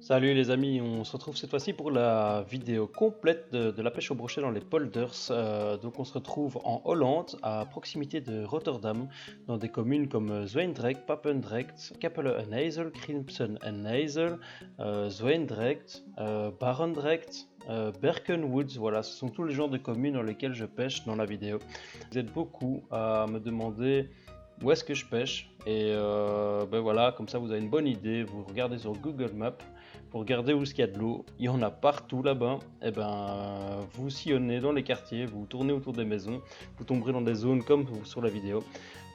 Salut les amis, on se retrouve cette fois-ci pour la vidéo complète de la pêche au brochet dans les polders. Donc on se retrouve en Hollande, à proximité de Rotterdam, dans des communes comme Zwijndrecht, Papendrecht, Capelle en IJssel, Grimpen en IJssel, Zwijndrecht, Barendrecht, Berkenwoods. Voilà, ce sont tous les genres de communes dans lesquelles je pêche dans la vidéo. Vous êtes beaucoup à me demander où est-ce que je pêche et ben voilà, comme ça vous avez une bonne idée. Vous regardez sur Google Maps, vous regardez où est-ce qu'il y a de l'eau, il y en a partout là-bas. Et ben vous sillonnez dans les quartiers, vous tournez autour des maisons, vous tomberez dans des zones comme sur la vidéo.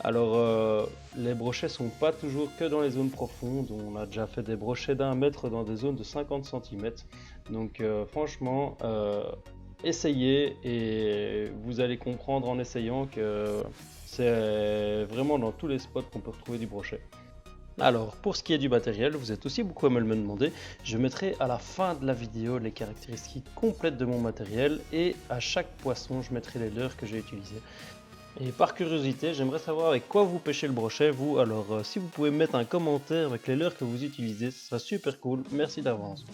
Alors les brochets sont pas toujours que dans les zones profondes. On a déjà fait des brochets d'1 mètre dans des zones de 50 cm. Donc franchement essayez et vous allez comprendre en essayant que c'est vraiment dans tous les spots qu'on peut retrouver du brochet. Alors pour ce qui est du matériel, vous êtes aussi beaucoup à me le demander. Je mettrai à la fin de la vidéo les caractéristiques complètes de mon matériel et à chaque poisson je mettrai les leurres que j'ai utilisées. Et par curiosité, j'aimerais savoir avec quoi vous pêchez le brochet vous. Alors si vous pouvez mettre un commentaire avec les leurres que vous utilisez, ce sera super cool, merci d'avance.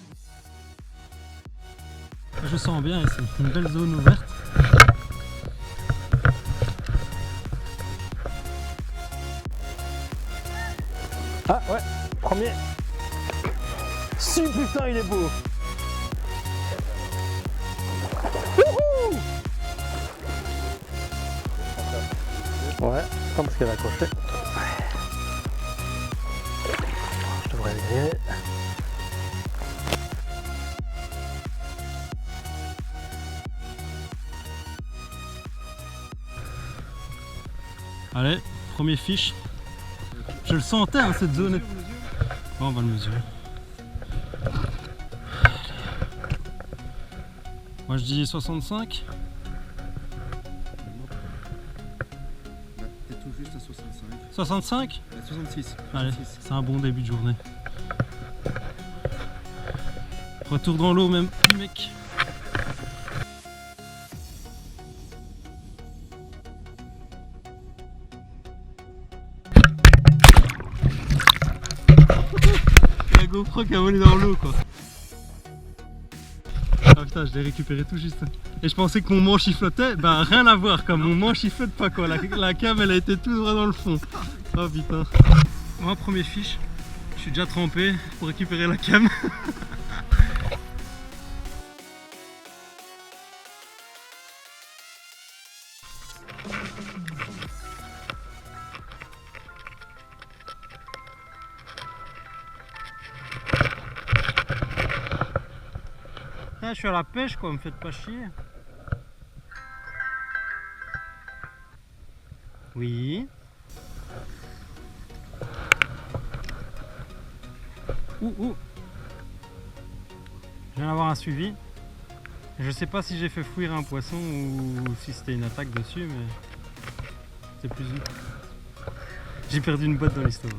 Je sens bien ici, une belle zone ouverte. Ah ouais, premier. Si putain il est beau. Wouhou. Ouais, attends parce qu'elle a accroché. Je devrais le griller. Allez, premier fiche. Je le sentais hein, cette zone. Bon, on va le mesurer. Moi je dis 65. T'es tout juste à 65. 65 66. Allez, c'est un bon début de journée. Retour dans l'eau même, mec. La GoPro qui a volé dans l'eau quoi. Ah putain, je l'ai récupéré tout juste. Et je pensais que mon manche il flottait, ben rien à voir quoi, mon manche il flotte pas quoi, la cam elle a été tout droit dans le fond. Oh putain. Moi premier fiche, je suis déjà trempé pour récupérer la cam. Je suis à la pêche quoi, me faites pas chier. Oui. Ouh. Je viens d'avoir un suivi. Je sais pas si j'ai fait fuir un poisson ou si c'était une attaque dessus, mais c'est plus une. J'ai perdu une botte dans l'histoire.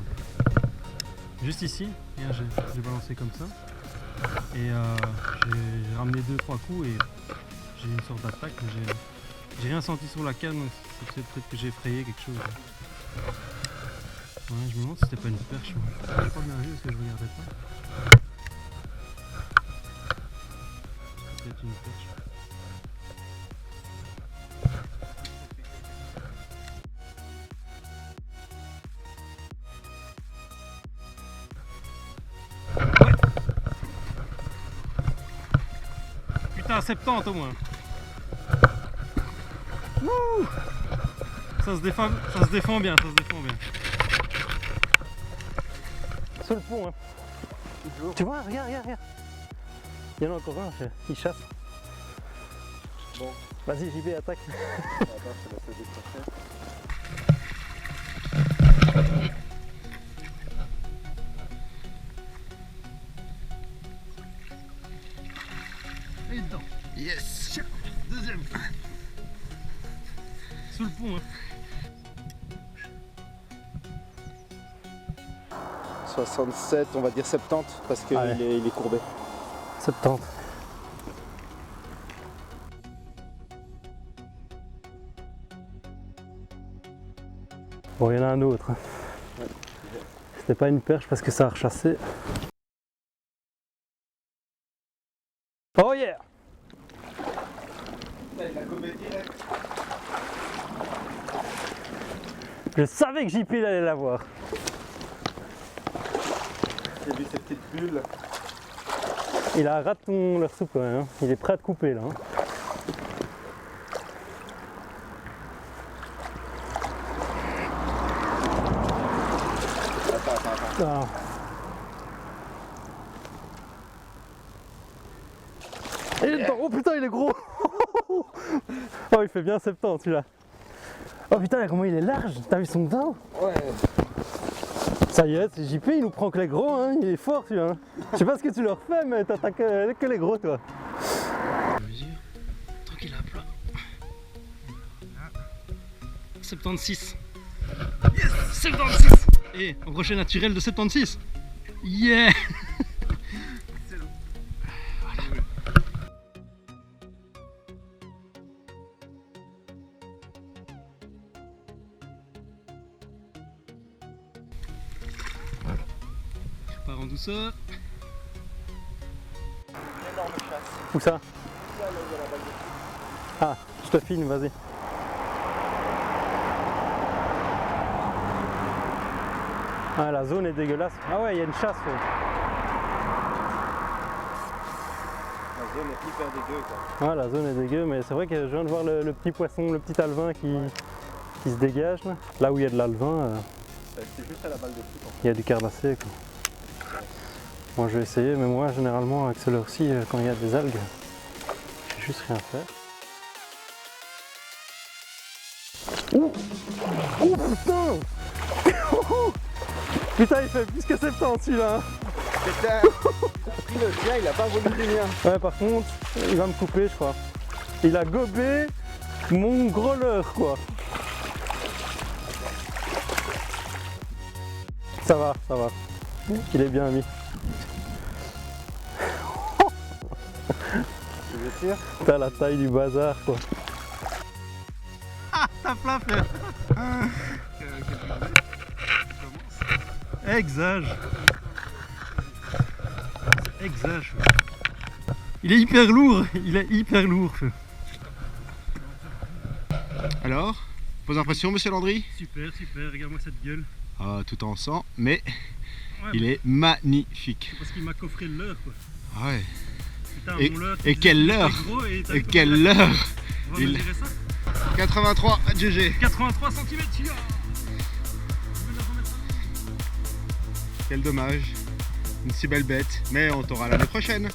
Juste ici, j'ai balancé comme ça. Et j'ai ramené 2-3 coups et j'ai eu une sorte d'attaque, mais j'ai rien senti sur la canne, donc c'est peut-être que j'ai effrayé quelque chose. Ouais, je me demande si c'était pas une perche. J'ai pas bien vu parce que je regardais pas. C'est peut-être une perche. Putain, 70 au moins. Wouh, ça se défend bien, ça se défend bien. Sur le pont, hein. Tu vois, regarde. Il y en a encore un, il chasse. Bon. Vas-y, JB, attaque. Et dedans. Yes. Deuxième. Sous le pont, hein. 67, on va dire 70 parce qu'il il est courbé. 70. Bon, il y en a un autre. C'était pas une perche parce que ça a rechassé. Oh yeah! Il a gobé direct. Je savais que JP il allait l'avoir. J'ai vu ces petites bulles. Il a raté leur soupe quand même, hein. Il est prêt à te couper là. Hein. Attends. Ah. Il est dedans. Oh putain, il est gros. Oh, il fait bien 70 celui-là. Oh putain, comment il est large. T'as vu son dent? Ouais. Ça y est, c'est JP, il nous prend que les gros, hein. Il est fort celui-là. Je sais pas ce que tu leur fais, mais t'attaques que les gros toi. Mesure, tranquille à plat. 76. Yes, 76. Et un brochet naturel de 76. Yeah. Part en douceur. Énorme chasse. Où ça? Là, il y a la balle de foot. Ah, je te filme, vas-y. Ah, la zone est dégueulasse. Ah ouais, il y a une chasse. Ouais. La zone est hyper dégueu quoi. Ah, la zone est dégueu, mais c'est vrai que je viens de voir le petit poisson, le petit alevin qui se dégage. Là où il y a de l'alevin, C'est juste à la balle de foot. il y a du carnassier. Quoi. Moi je vais essayer, mais moi généralement avec ce ci quand il y a des algues, je vais juste rien faire. Ouh, oh putain. Putain, il fait plus que 70 celui-là. Hein. Putain, il a pris le sien, il a pas voulu le mien. Ouais, par contre, il va me couper, je crois. Il a gobé mon gros leurre, quoi. Ça va, ça va. Il est bien mis. Tu veux dire? T'as la taille du bazar, quoi. Ah, t'as plein fait. Exage. Exage. Il est hyper lourd. Il est hyper lourd. Alors, vos impressions, monsieur Landry? Super, super. Regarde-moi cette gueule. Ah, tout en sang, mais Ouais, il est magnifique. c'est parce qu'il m'a coffré le leurre, quoi. Ah ouais. Putain, Et- mon leurre, et quelle leurre. Et quelle leurre. On va Il- mesurer ça. 83 GG. 83 cm, celui-là. Quel dommage. Une si belle bête. Mais on t'aura l'année prochaine.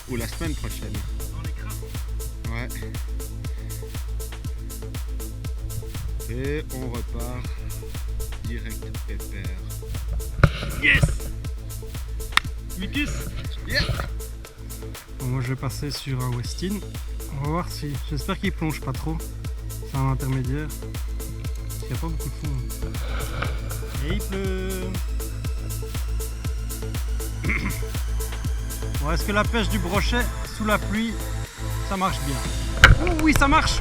Ou la semaine prochaine. Dans les crânes. Ouais. Et on repart direct pépère. Yes. Mucus. Yeah. Bon, moi je vais passer sur un Westin. On va voir si. J'espère qu'il plonge pas trop. C'est un intermédiaire. Il n'y a pas beaucoup de fond. Et il pleut. Bon, est-ce que la pêche du brochet sous la pluie, ça marche bien? Oh oui, ça marche.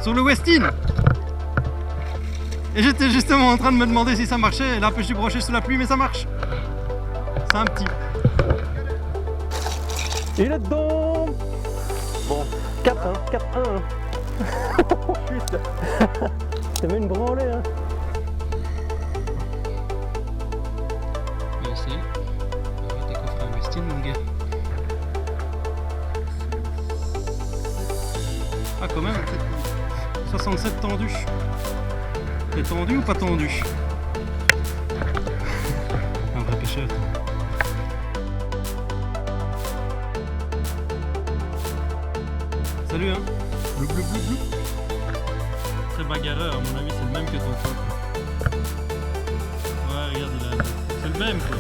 Sur le Westin. Et j'étais justement en train de me demander si ça marchait, la pêche du brochet sous la pluie, mais ça marche. C'est un petit. Il est dedans. Bon, 4-1, 4-1. Putain. T'as mis une branlée, hein. Bah, c'est. On va décoffrer un Westin, mon gars. Ah, quand même. 67 tendus. T'es tendu ou pas tendu? Un vrai pêcheur. Salut hein. Blou blou blou blou. Très bagarreur, à mon avis c'est le même que ton pote. Ouais regarde il a. C'est le même quoi.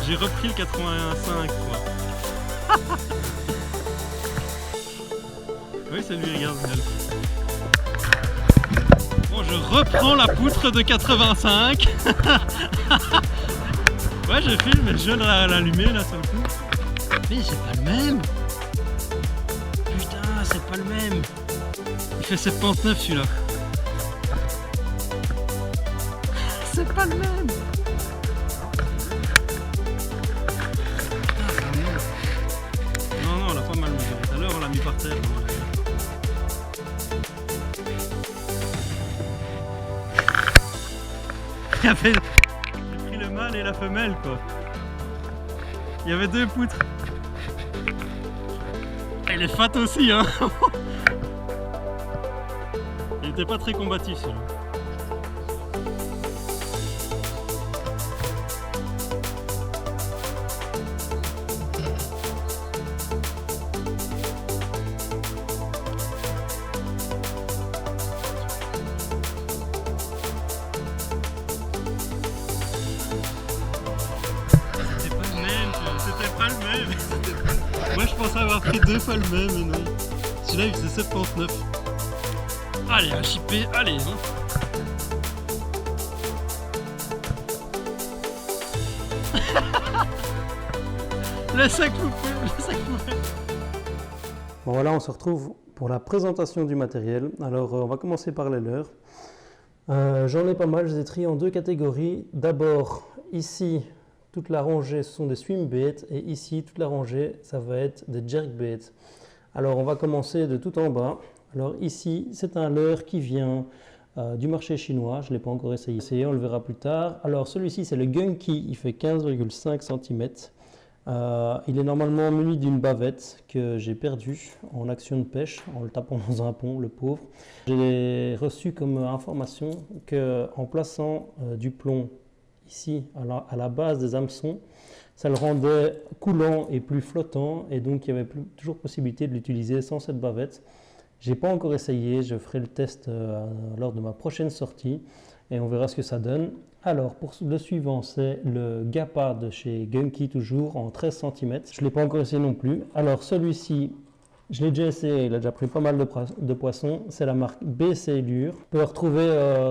J'ai repris le 85 quoi. Oui c'est lui, regarde. Bon je reprends la poutre de 85. Ouais je filme et je viens de l'allumer là sur le coup. Mais c'est pas le même. Putain c'est pas le même. Il fait 79 celui-là. C'est pas le même. J'ai pris le mâle et la femelle quoi. Il y avait 2 poutres. Il est fat aussi hein. Il était pas très combatif celui-là. C'était pas le même. Moi je pensais avoir pris 2 fois le même, mais non. Celui-là il faisait 79. Allez, un chippé, allez hein. Le sac poupée, le sac poupée. Bon voilà, on se retrouve pour la présentation du matériel. Alors on va commencer par les leurres. J'en ai pas mal, je les ai triés en 2 catégories. D'abord, ici, toute la rangée, ce sont des swim baits, et ici, toute la rangée, ça va être des jerk baits. Alors, on va commencer de tout en bas. Alors ici, c'est un leurre qui vient du marché chinois. Je ne l'ai pas encore essayé, on le verra plus tard. Alors, celui-ci, c'est le Gunky, il fait 15,5 cm. Il est normalement muni d'une bavette que j'ai perdue en action de pêche, en le tapant dans un pont, le pauvre. J'ai reçu comme information qu'en plaçant du plomb ici à la base des hameçons, ça le rendait coulant et plus flottant, et donc il y avait toujours possibilité de l'utiliser sans cette bavette. Je n'ai pas encore essayé, je ferai le test lors de ma prochaine sortie et on verra ce que ça donne. Alors pour le suivant, c'est le Gappa de chez Gunky, toujours en 13 cm. Je ne l'ai pas encore essayé non plus. Alors celui-ci, je l'ai déjà essayé, il a déjà pris pas mal de poissons. C'est la marque BC Lure. On peut le retrouver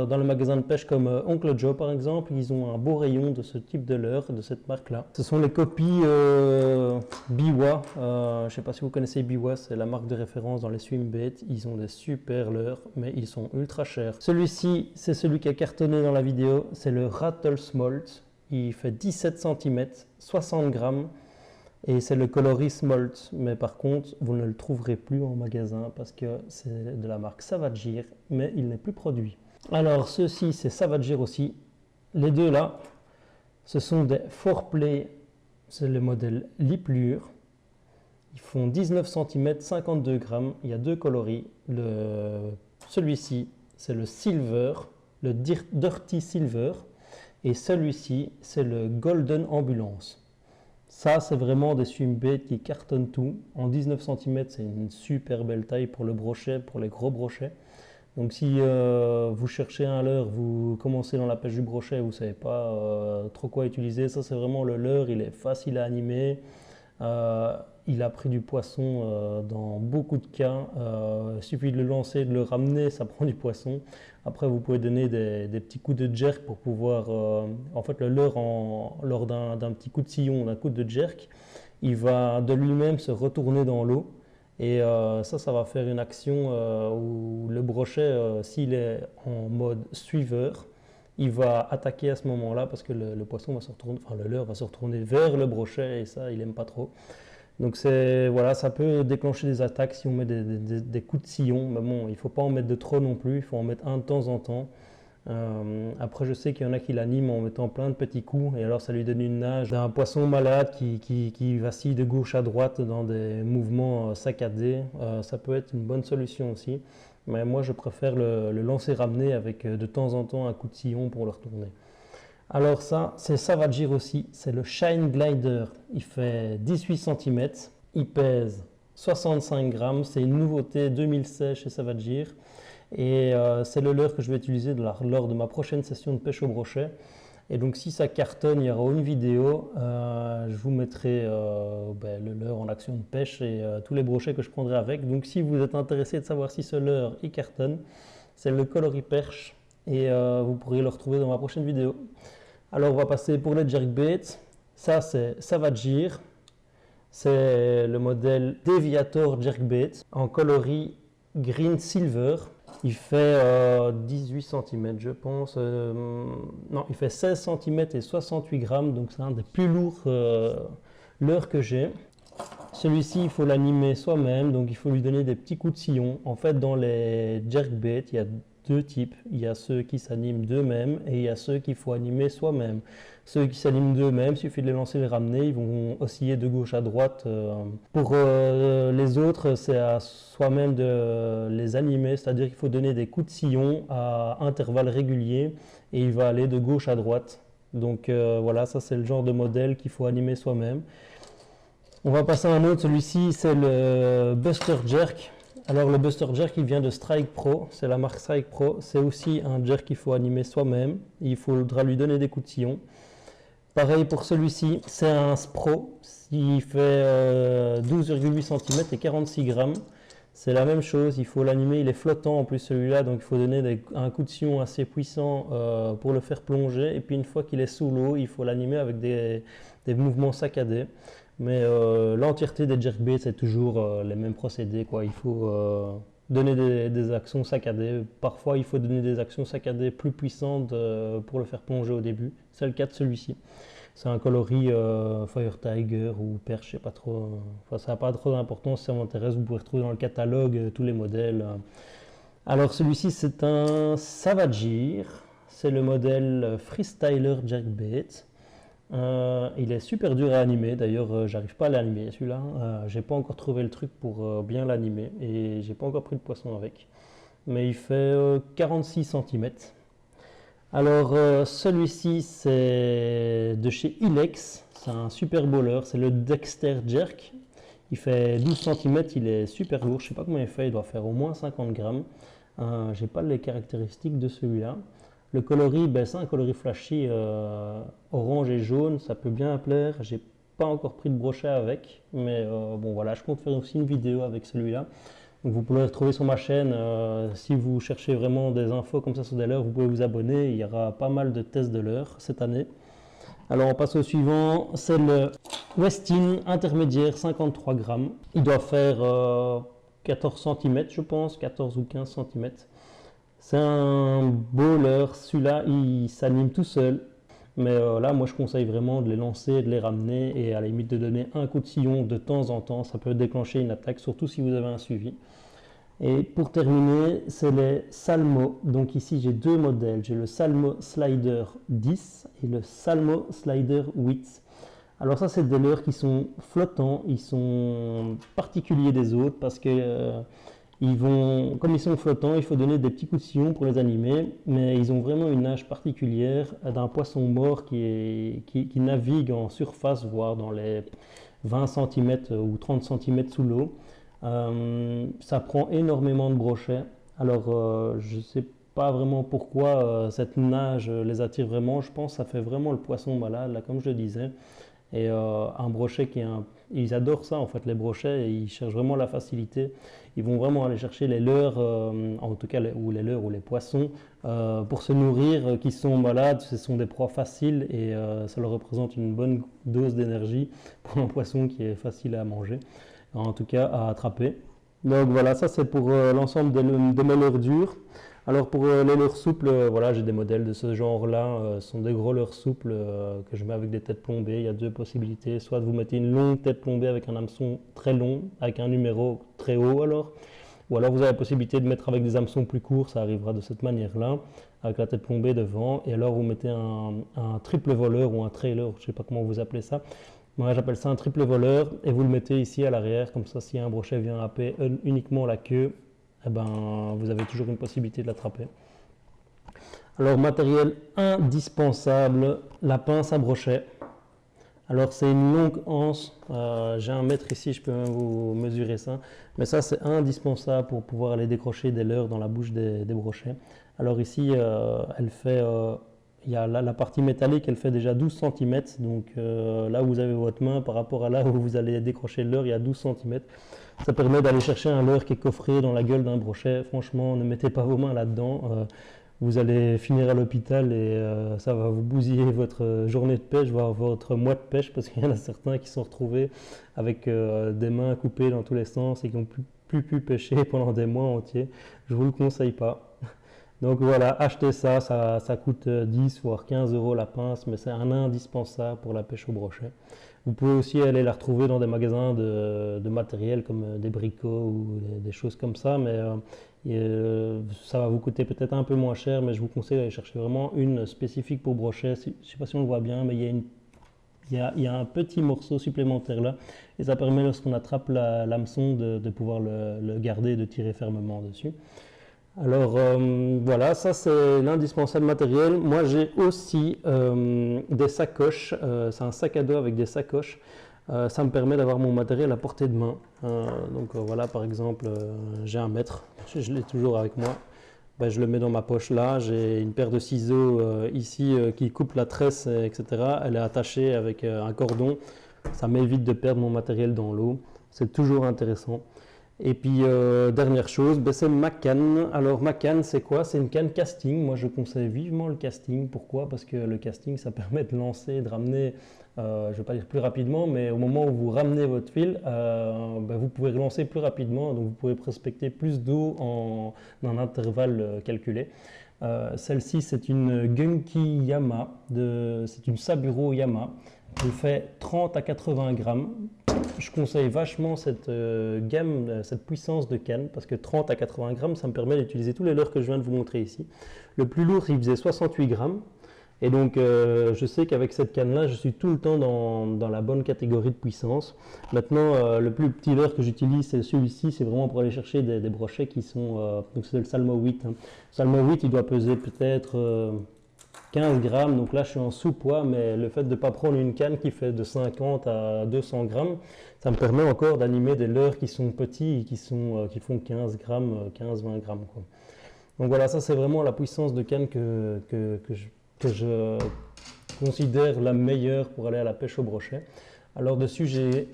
dans le magasin de pêche comme Oncle Joe par exemple. Ils ont un beau rayon de ce type de leurre, de cette marque-là. Ce sont les copies Biwa. Je ne sais pas si vous connaissez Biwa, c'est la marque de référence dans les swim baits. Ils ont des super leurres, mais ils sont ultra chers. Celui-ci, c'est celui qui a cartonné dans la vidéo. C'est le Rattle Smolt. Il fait 17 cm, 60 grammes. Et c'est le coloris Smolt, mais par contre, vous ne le trouverez plus en magasin parce que c'est de la marque Savage, mais il n'est plus produit. Alors, ceux-ci, c'est Savage aussi. Les deux là, ce sont des 4Play, c'est le modèle Liplure. Ils font 19 cm, 52 grammes. Il y a 2 coloris. Celui-ci, c'est le Silver, le Dirty Silver. Et celui-ci, c'est le Golden Ambulance. Ça, c'est vraiment des swim baits qui cartonnent tout. En 19 cm, c'est une super belle taille pour le brochet, pour les gros brochets. Donc si vous cherchez un leurre, vous commencez dans la pêche du brochet, vous ne savez pas trop quoi utiliser, ça c'est vraiment le leurre, il est facile à animer. Il a pris du poisson dans beaucoup de cas. Il suffit de le lancer, de le ramener, ça prend du poisson. Après, vous pouvez donner des petits coups de jerk pour pouvoir... en fait, le leurre, lors d'un petit coup de sillon, d'un coup de jerk, il va de lui-même se retourner dans l'eau. Et ça va faire une action où le brochet, s'il est en mode suiveur, il va attaquer à ce moment-là parce que le poisson va se retourner, enfin le leurre va se retourner vers le brochet et ça, il n'aime pas trop. Donc voilà, ça peut déclencher des attaques si on met des coups de sillon, mais bon, il ne faut pas en mettre de trop non plus, il faut en mettre un de temps en temps. Après, je sais qu'il y en a qui l'animent en mettant plein de petits coups, et alors ça lui donne une nage d'un poisson malade qui vacille de gauche à droite dans des mouvements saccadés. Ça peut être une bonne solution aussi, mais moi je préfère le lancer ramener avec de temps en temps un coup de sillon pour le retourner. Alors ça, c'est Savage aussi, c'est le Shine Glider. Il fait 18 cm, il pèse 65 grammes, c'est une nouveauté 2016 chez Savage. Et c'est le leurre que je vais utiliser lors de ma prochaine session de pêche au brochet. Et donc si ça cartonne, il y aura une vidéo, je vous mettrai le leurre en action de pêche et tous les brochets que je prendrai avec. Donc si vous êtes intéressé de savoir si ce leurre il cartonne, c'est le coloris perche et vous pourrez le retrouver dans ma prochaine vidéo. Alors on va passer pour les jerkbaits. Ça c'est Savage, c'est le modèle Deviator Jerkbait en coloris Green Silver. Il fait 18 cm je pense, non il fait 16 cm et 68 grammes, donc c'est un des plus lourds leurres que j'ai. Celui-ci il faut l'animer soi-même, donc il faut lui donner des petits coups de sillon. En fait dans les jerkbaits il y a deux types. Il y a ceux qui s'animent d'eux-mêmes et il y a ceux qu'il faut animer soi-même. Ceux qui s'animent d'eux-mêmes, il suffit de les lancer, les ramener, ils vont osciller de gauche à droite. Pour les autres, c'est à soi-même de les animer, c'est-à-dire qu'il faut donner des coups de sillon à intervalles réguliers et il va aller de gauche à droite. Donc voilà, ça c'est le genre de modèle qu'il faut animer soi-même. On va passer à un autre, celui-ci c'est le Buster Jerk. Alors le Buster Jerk il vient de Strike Pro, c'est la marque Strike Pro, c'est aussi un jerk qu'il faut animer soi-même, il faudra lui donner des coups de sillon. Pareil pour celui-ci, c'est un Spro, il fait 12,8 cm et 46 grammes. C'est la même chose, il faut l'animer, il est flottant en plus celui-là, donc il faut donner un coup de sillon assez puissant pour le faire plonger. Et puis une fois qu'il est sous l'eau, il faut l'animer avec des mouvements saccadés. Mais l'entièreté des jerkbaits, c'est toujours les mêmes procédés, quoi. Il faut donner des actions saccadées. Parfois, il faut donner des actions saccadées plus puissantes pour le faire plonger au début. C'est le cas de celui-ci. C'est un coloris Fire Tiger ou perche, je sais pas trop. Enfin, ça n'a pas trop d'importance. Si ça vous intéresse, vous pouvez retrouver dans le catalogue tous les modèles. Alors, celui-ci, c'est un Savagir. C'est le modèle Freestyler Jerkbait. Il est super dur à animer, d'ailleurs j'arrive pas à l'animer celui-là, j'ai pas encore trouvé le truc pour bien l'animer et j'ai pas encore pris de poisson avec, mais il fait 46 cm. Alors celui-ci c'est de chez Ilex, c'est un super bowler, c'est le Dexter Jerk, il fait 12 cm, il est super lourd, je sais pas combien il fait, il doit faire au moins 50 grammes, j'ai pas les caractéristiques de celui-là. Le coloris, ben, c'est un coloris flashy orange et jaune, ça peut bien plaire. J'ai pas encore pris de brochet avec, mais bon voilà, je compte faire aussi une vidéo avec celui-là. Donc vous pourrez le retrouver sur ma chaîne. Si vous cherchez vraiment des infos comme ça sur des leurres, vous pouvez vous abonner. Il y aura pas mal de tests de leurres cette année. Alors on passe au suivant, c'est le Westin intermédiaire 53 grammes. Il doit faire 14 cm je pense, 14 ou 15 cm. C'est un bowler, celui-là il s'anime tout seul, mais là moi je conseille vraiment de les lancer, de les ramener et à la limite de donner un coup de sillon de temps en temps, ça peut déclencher une attaque, surtout si vous avez un suivi. Et pour terminer, c'est les Salmo, donc ici j'ai deux modèles, j'ai le Salmo Slider 10 et le Salmo Slider 8. Alors ça c'est des leurres qui sont flottants, ils sont particuliers des autres parce que comme ils sont flottants, il faut donner des petits coups de sillon pour les animer, mais ils ont vraiment une nage particulière d'un poisson mort qui navigue en surface, voire dans les 20 cm ou 30 cm sous l'eau. Ça prend énormément de brochets. Alors, je ne sais pas vraiment pourquoi cette nage les attire vraiment. Je pense que ça fait vraiment le poisson malade, là, comme je le disais. Et un brochet ils adorent ça en fait, les brochets, et ils cherchent vraiment la facilité. Ils vont vraiment aller chercher les leurres, en tout cas ou les leurres ou les poissons, pour se nourrir, qui sont malades. Ce sont des proies faciles et ça leur représente une bonne dose d'énergie pour un poisson qui est facile à manger, en tout cas à attraper. Donc voilà, ça c'est pour l'ensemble de mes leurres dures. Alors pour les leurres souples, voilà, j'ai des modèles de ce genre-là. Ce sont des gros leurres souples que je mets avec des têtes plombées. Il y a deux possibilités. Soit vous mettez une longue tête plombée avec un hameçon très long, avec un numéro très haut alors. Ou alors vous avez la possibilité de mettre avec des hameçons plus courts, ça arrivera de cette manière-là, avec la tête plombée devant. Et alors vous mettez un triple voleur ou un trailer, je ne sais pas comment vous appelez ça. Moi j'appelle ça un triple voleur et vous le mettez ici à l'arrière, comme ça si un brochet vient happer uniquement la queue, eh ben, vous avez toujours une possibilité de l'attraper. Alors matériel indispensable, la pince à brochet. Alors c'est une longue anse, j'ai un mètre ici, je peux même vous mesurer ça, mais ça c'est indispensable pour pouvoir aller décrocher des leurres dans la bouche des brochets. Alors ici elle fait, il y a la partie métallique, elle fait déjà 12 cm, donc là où vous avez votre main par rapport à là où vous allez décrocher le leurre, il y a 12 cm. Ça permet d'aller chercher un leurre qui est coffré dans la gueule d'un brochet. Franchement, ne mettez pas vos mains là-dedans. Vous allez finir à l'hôpital et ça va vous bousiller votre journée de pêche, voire votre mois de pêche, parce qu'il y en a certains qui sont retrouvés avec des mains coupées dans tous les sens et qui n'ont plus pu pêcher pendant des mois entiers. Je ne vous le conseille pas. Donc voilà, achetez ça, ça coûte 10 voire 15 € la pince, mais c'est un indispensable pour la pêche au brochet. Vous pouvez aussi aller la retrouver dans des magasins de matériel comme des bricots ou des choses comme ça, mais Ça va vous coûter peut-être un peu moins cher, mais je vous conseille d'aller chercher vraiment une spécifique pour brochet. Je ne sais pas si on le voit bien, mais il y a un petit morceau supplémentaire là, et ça permet lorsqu'on attrape l'hameçon de pouvoir le garder et de tirer fermement dessus. Alors voilà, ça c'est l'indispensable matériel. Moi j'ai aussi des sacoches, c'est un sac à dos avec des sacoches. Ça me permet d'avoir mon matériel à portée de main. Voilà, par exemple, j'ai un mètre, je l'ai toujours avec moi. Ben, je le mets dans ma poche là, j'ai une paire de ciseaux ici qui coupe la tresse, etc. Elle est attachée avec un cordon, ça m'évite de perdre mon matériel dans l'eau, c'est toujours intéressant. Et puis dernière chose, ben, c'est ma canne. Alors ma canne c'est quoi? C'est une canne casting, moi je conseille vivement le casting. Pourquoi? Parce que le casting ça permet de lancer, de ramener, je ne vais pas dire plus rapidement, mais au moment où vous ramenez votre fil, ben, vous pouvez relancer plus rapidement, donc vous pouvez prospecter plus d'eau en un intervalle calculé. Celle-ci c'est une Gunki Yama, c'est une Saburo Yama. Elle fait 30 à 80 grammes. Je conseille vachement cette gamme, cette puissance de canne, parce que 30 à 80 grammes, ça me permet d'utiliser tous les leurres que je viens de vous montrer ici. Le plus lourd, il faisait 68 grammes. Et donc, je sais qu'avec cette canne-là, je suis tout le temps dans la bonne catégorie de puissance. Maintenant, le plus petit leurre que j'utilise, c'est celui-ci. C'est vraiment pour aller chercher des brochets qui sont... donc, c'est le Salmo 8. Hein. Le Salmo 8, il doit peser peut-être 15 grammes. Donc là, je suis en sous-poids. Mais le fait de ne pas prendre une canne qui fait de 50 à 200 grammes, ça me permet encore d'animer des leurres qui sont petits et qui font 15 grammes, 15-20 grammes, quoi. Donc voilà, ça c'est vraiment la puissance de canne que je considère la meilleure pour aller à la pêche au brochet. Alors dessus j'ai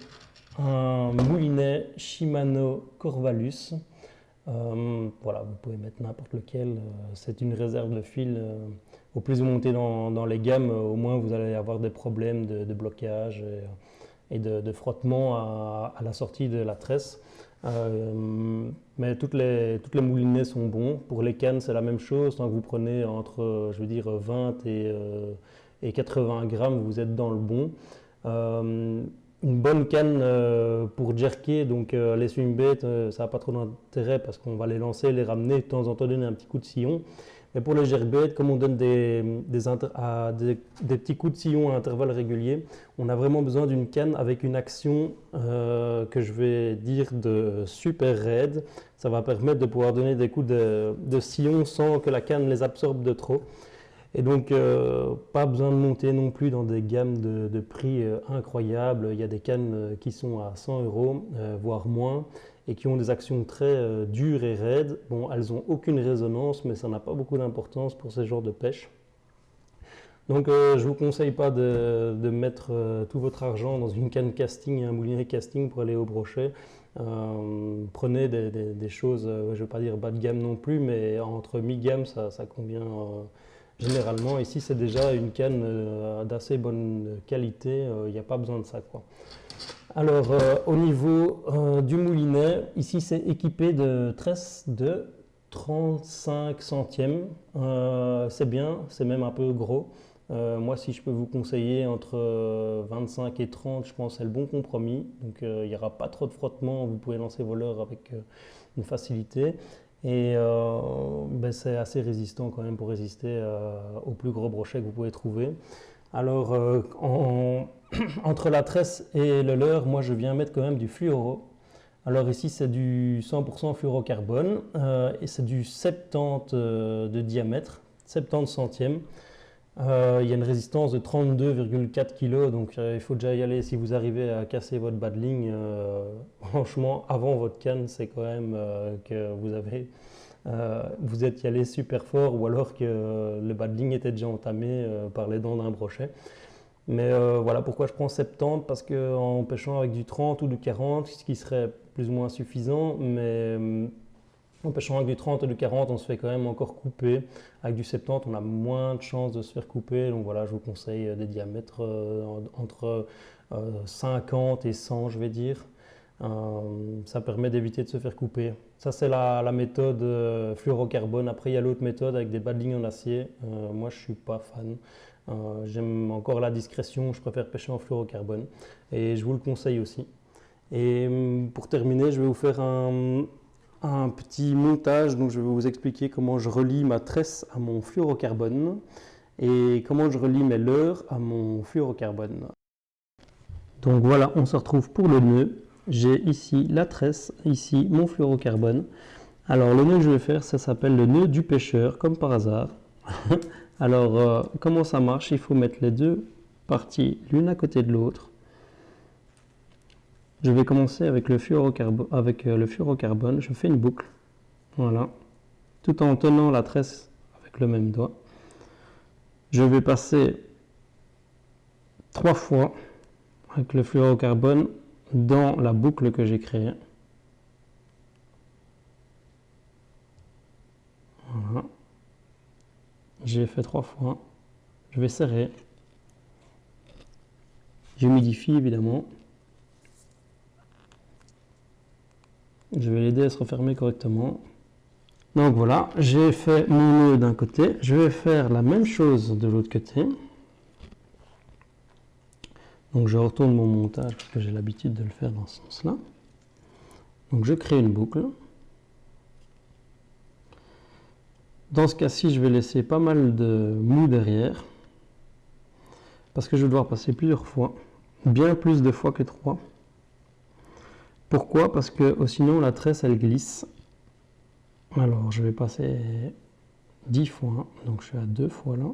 un moulinet Shimano Corvalus. Voilà, vous pouvez mettre n'importe lequel. C'est une réserve de fil. Au plus vous montez dans les gammes, au moins vous allez avoir des problèmes de blocage et de frottement à la sortie de la tresse. Mais toutes les moulinets sont bons. Pour les cannes, c'est la même chose. Tant que vous prenez entre, je veux dire, 20 et 80 grammes, vous êtes dans le bon. Une bonne canne pour jerker, donc les swingbaits, ça n'a pas trop d'intérêt parce qu'on va les lancer, les ramener, de temps en temps donner un petit coup de sillon. Mais pour les jerkbaits, comme on donne des petits coups de sillon à intervalles réguliers, on a vraiment besoin d'une canne avec une action que je vais dire de super raide. Ça va permettre de pouvoir donner des coups de sillon sans que la canne les absorbe de trop. Et donc, pas besoin de monter non plus dans des gammes de prix incroyables. Il y a des cannes qui sont à 100 €, voire moins, et qui ont des actions très dures et raides. Bon, elles n'ont aucune résonance, mais ça n'a pas beaucoup d'importance pour ce genre de pêche. Donc, je ne vous conseille pas de mettre tout votre argent dans une canne casting et un moulinet casting pour aller au brochet. Prenez des choses, je ne vais pas dire bas de gamme non plus, mais entre mi-gamme, ça convient généralement. Ici, c'est déjà une canne d'assez bonne qualité, il n'y a pas besoin de ça, quoi. Alors, au niveau du moulinet, ici c'est équipé de tresses de 35 centièmes. C'est bien, c'est même un peu gros. Moi, si je peux vous conseiller entre 25 et 30, je pense que c'est le bon compromis. Donc, il n'y aura pas trop de frottement, vous pouvez lancer vos leurres avec une facilité. Et ben, c'est assez résistant quand même pour résister aux plus gros brochets que vous pouvez trouver. Alors, entre la tresse et le leurre, moi je viens mettre quand même du fluoro. Alors ici c'est du 100% fluorocarbone et c'est du 70 de diamètre, 70 centièmes. Il y a une résistance de 32,4 kg, donc il faut déjà y aller si vous arrivez à casser votre bas de ligne. Franchement, avant votre canne, c'est quand même que vous êtes y allé super fort, ou alors que le bas de ligne était déjà entamé par les dents d'un brochet. Mais voilà pourquoi je prends 70, parce qu'en pêchant avec du 30 ou du 40, ce qui serait plus ou moins suffisant, mais en pêchant avec du 30 ou du 40, on se fait quand même encore couper. Avec du 70, on a moins de chances de se faire couper. Donc voilà, je vous conseille des diamètres entre 50 et 100, je vais dire. Ça permet d'éviter de se faire couper. Ça, c'est la méthode fluorocarbone. Après, il y a l'autre méthode avec des bas de ligne en acier. Moi, je ne suis pas fan. J'aime encore la discrétion. Je préfère pêcher en fluorocarbone. Et je vous le conseille aussi. Et pour terminer, je vais vous faire un petit montage, donc je vais vous expliquer comment je relie ma tresse à mon fluorocarbone et comment je relie mes leurres à mon fluorocarbone. Donc voilà, on se retrouve pour le nœud. J'ai ici la tresse, ici mon fluorocarbone. Alors le nœud que je vais faire, ça s'appelle le nœud du pêcheur, comme par hasard. Alors comment ça marche? Il faut mettre les deux parties l'une à côté de l'autre. Je vais commencer avec le fluorocarbone, je fais une boucle, voilà, tout en tenant la tresse avec le même doigt. Je vais passer 3 fois avec le fluorocarbone dans la boucle que j'ai créée. Voilà. J'ai fait 3 fois. Je vais serrer. J'humidifie évidemment. Je vais l'aider à se refermer correctement. Donc voilà, j'ai fait mon nœud d'un côté. Je vais faire la même chose de l'autre côté. Donc je retourne mon montage parce que j'ai l'habitude de le faire dans ce sens-là. Donc je crée une boucle. Dans ce cas-ci, je vais laisser pas mal de mou derrière. Parce que je vais devoir passer plusieurs fois. Bien plus de fois que 3. Pourquoi? Parce que sinon la tresse elle glisse. Alors je vais passer 10 fois, donc je suis à 2 fois là.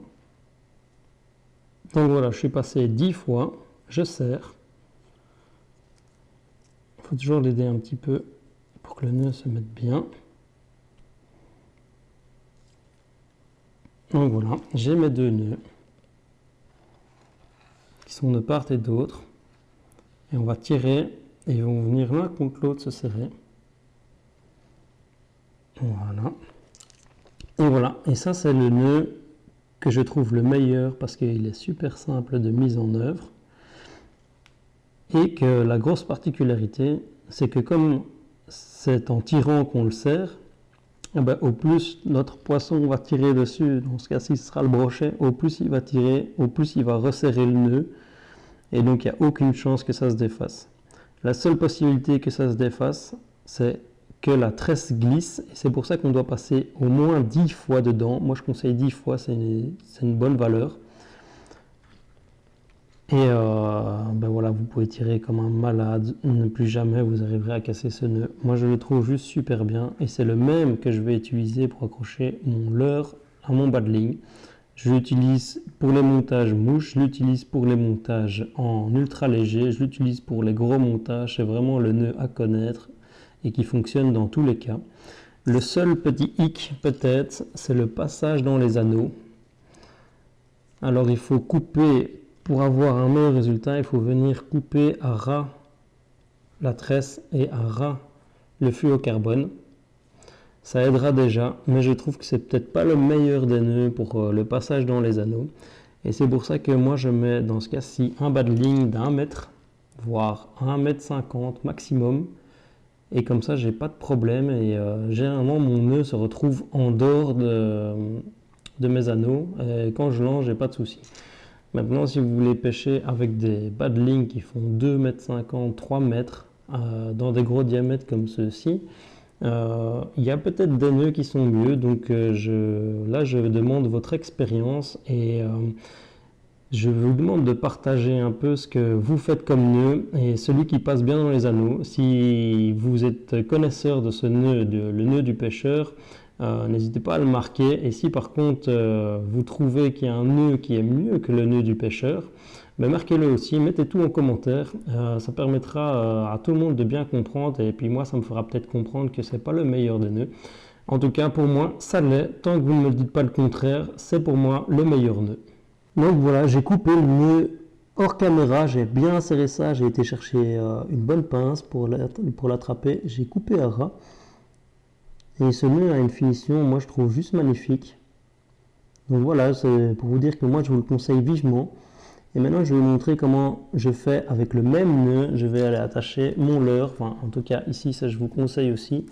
Donc voilà, je suis passé 10 fois, je serre. Il faut toujours l'aider un petit peu pour que le nœud se mette bien. Donc voilà, j'ai mes 2 nœuds qui sont de part et d'autre. Et on va tirer. Et ils vont venir l'un contre l'autre se serrer. Voilà. Et voilà. Et ça, c'est le nœud que je trouve le meilleur parce qu'il est super simple de mise en œuvre. Et que la grosse particularité, c'est que comme c'est en tirant qu'on le serre, eh ben, au plus notre poisson va tirer dessus, dans ce cas-ci, ce sera le brochet, au plus il va tirer, au plus il va resserrer le nœud. Et donc, il n'y a aucune chance que ça se défasse. La seule possibilité que ça se défasse, c'est que la tresse glisse. Et c'est pour ça qu'on doit passer au moins 10 fois dedans. Moi, je conseille 10 fois, c'est une bonne valeur. Et ben voilà, vous pouvez tirer comme un malade. Ne plus jamais vous arriverez à casser ce nœud. Moi, je le trouve juste super bien. Et c'est le même que je vais utiliser pour accrocher mon leurre à mon bas de ligne. Je l'utilise pour les montages mouches, je l'utilise pour les montages en ultra léger, je l'utilise pour les gros montages, c'est vraiment le nœud à connaître et qui fonctionne dans tous les cas. Le seul petit hic peut-être, c'est le passage dans les anneaux. Alors il faut couper, pour avoir un meilleur résultat, il faut venir couper à ras la tresse et à ras le fluorocarbone. Ça aidera déjà, mais je trouve que c'est peut-être pas le meilleur des nœuds pour le passage dans les anneaux. Et c'est pour ça que moi je mets dans ce cas-ci un bas de ligne d'1 mètre, voire 1,50 m maximum. Et comme ça j'ai pas de problème et généralement mon nœud se retrouve en dehors de mes anneaux. Et quand je lance, j'ai pas de souci. Maintenant, si vous voulez pêcher avec des bas de ligne qui font 2,50 m, 3 mètres, dans des gros diamètres comme ceux-ci, il y a peut-être des nœuds qui sont mieux, donc là je demande votre expérience et je vous demande de partager un peu ce que vous faites comme nœud et celui qui passe bien dans les anneaux. Si vous êtes connaisseur de ce nœud, le nœud du pêcheur, n'hésitez pas à le marquer. Et si par contre vous trouvez qu'il y a un nœud qui est mieux que le nœud du pêcheur, ben marquez-le aussi, mettez tout en commentaire, ça permettra à tout le monde de bien comprendre et puis moi ça me fera peut-être comprendre que c'est pas le meilleur des nœuds. En tout cas pour moi ça l'est, tant que vous ne me dites pas le contraire, c'est pour moi le meilleur nœud. Donc voilà, j'ai coupé le nœud hors caméra, j'ai bien serré ça, j'ai été chercher une bonne pince pour l'attraper, j'ai coupé à ras. Et ce nœud a une finition, moi je trouve juste magnifique. Donc voilà, c'est pour vous dire que moi je vous le conseille vivement. Et maintenant je vais vous montrer comment je fais avec le même nœud. Je vais aller attacher mon leurre, enfin en tout cas ici ça je vous conseille aussi.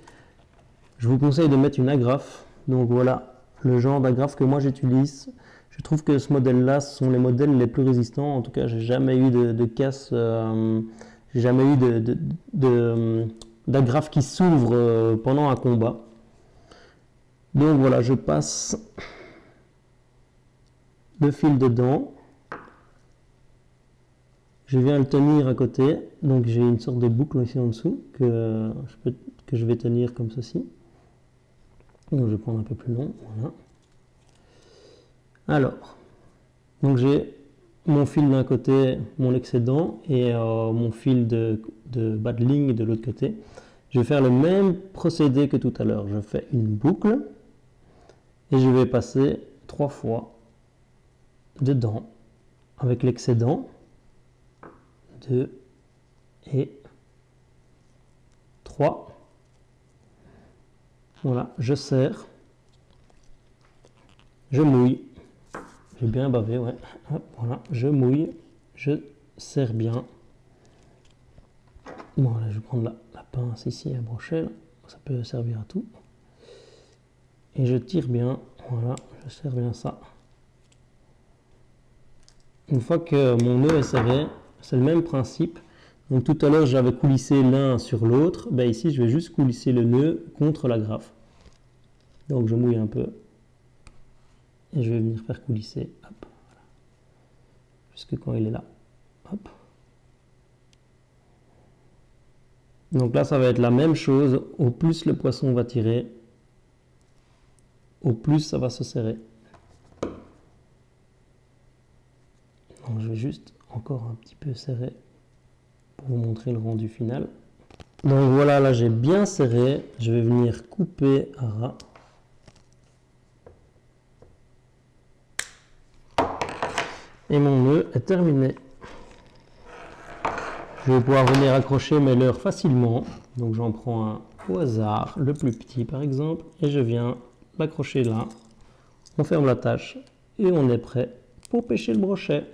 Je vous conseille de mettre une agrafe. Donc voilà le genre d'agrafe que moi j'utilise. Je trouve que ce modèle-là, ce sont les modèles les plus résistants. En tout cas, j'ai jamais eu de casse, j'ai jamais eu d'agrafe qui s'ouvre pendant un combat. Donc voilà, je passe le fil dedans. Je viens le tenir à côté. Donc j'ai une sorte de boucle ici en dessous que je vais tenir comme ceci. Donc je vais prendre un peu plus long. Voilà. Alors, donc j'ai mon fil d'un côté, mon excédent, et mon fil de bas de ligne de l'autre côté. Je vais faire le même procédé que tout à l'heure. Je fais une boucle et je vais passer 3 fois dedans avec l'excédent. 2 et 3. Voilà, je serre. Je mouille. J'ai bien bavé, ouais. Hop, voilà, je mouille. Je serre bien. Bon, là, je vais prendre la pince ici à brochet. Là. Ça peut servir à tout. Et je tire bien. Voilà, je serre bien ça. Une fois que mon nœud est serré, c'est le même principe. Donc tout à l'heure, j'avais coulissé l'un sur l'autre. Ben, ici, je vais juste coulisser le nœud contre l'agrafe. Donc je mouille un peu. Et je vais venir faire coulisser. Hop, voilà. Jusque quand il est là. Hop. Donc là, ça va être la même chose. Au plus le poisson va tirer, au plus ça va se serrer. Donc je vais juste encore un petit peu serrer pour vous montrer le rendu final. Donc voilà, là j'ai bien serré. Je vais venir couper à ras. Et mon nœud est terminé. Je vais pouvoir venir accrocher mes leurres facilement. Donc j'en prends un au hasard, le plus petit par exemple, et je viens l'accrocher là. On ferme la tâche et on est prêt pour pêcher le brochet.